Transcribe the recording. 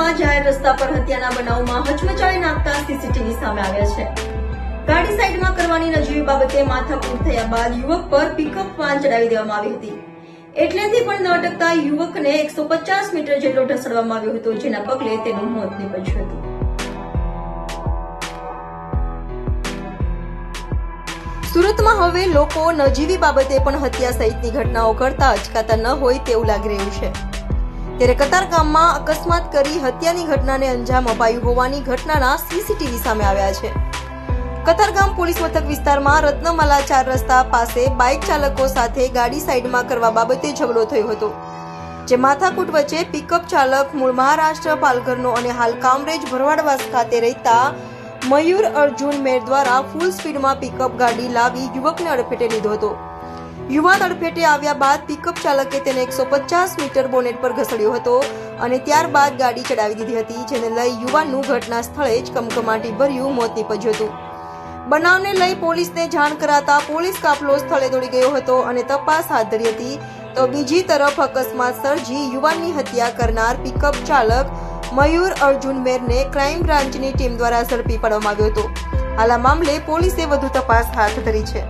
સુરતમાં જાહેર રસ્તા પર હત્યાના બનાવમાં હચમચાવી નાખતા સીસીટીવી સામે આવ્યા છે। ગાડી સાઈડમાં કરવાની નજીવી બાબતે માથાકૂટ થયા બાદ યુવક પર પિકઅપ વાન ચડાવી દેવામાં આવી હતી। એટલેથી પણ ન અટકતા યુવકને 150 મીટર જેટલો ઢસડવામાં આવ્યો હતો, જેના પગલે તેનું મોત નીપજ્યું હતું। સુરતમાં હવે લોકો નજીવી બાબતે પણ હત્યા સહિતની ઘટનાઓ કરતા અચકાતા ન હોય તેવું લાગી રહ્યું છે। ત્યારે કતારગામમાં અકસ્માત કરી હત્યાની ઘટનાને અંજામ અપાયું હોવાની ઘટનાના સીસીટીવી સામે આવ્યા છે। કતારગામ પોલીસ મથક વિસ્તારમાં રત્નમાલા 4 રસ્તા પાસે બાઇક ચાલકો સાથે ગાડી સાઈડમાં કરવા બાબતે ઝઘડો થયો હતો, જે માથાકૂટ વચ્ચે પિકઅપ ચાલક મૂળ મહારાષ્ટ્ર પાલઘરનો અને હાલ કામરેજ ભરવાડવાસ ખાતે રહેતા મયુર અર્જુન મેર દ્વારા ફૂલ સ્પીડમાં પિકઅપ ગાડી લાવી યુવકને અડફેટે લીધો હતો। યુવાન અડફેટે આવ્યા બાદ પિકઅપ ચાલકે તેને 150 મીટર બોનેટ પર ઘસડ્યો હતો અને ત્યારબાદ ગાડી ચડાવી દીધી હતી, જેને લઈ યુવાનનું ઘટના સ્થળે જ કમકમાટી ભર્યું મોત નીપજ્યું હતું। બનાવને લઈ પોલીસને જાણ કરાતા પોલીસ કાફલો સ્થળે દોડી ગયો હતો અને તપાસ હાથ ધરી હતી। તો બીજી તરફ અકસ્માત સર્જી યુવાનની હત્યા કરનાર પિકઅપ ચાલક મયુર અર્જુન મેરને ક્રાઇમ બ્રાન્ચની ટીમ દ્વારા ઝડપી પાડવામાં આવ્યો હતો। હાલ આ મામલે પોલીસે વધુ તપાસ હાથ ધરી છે।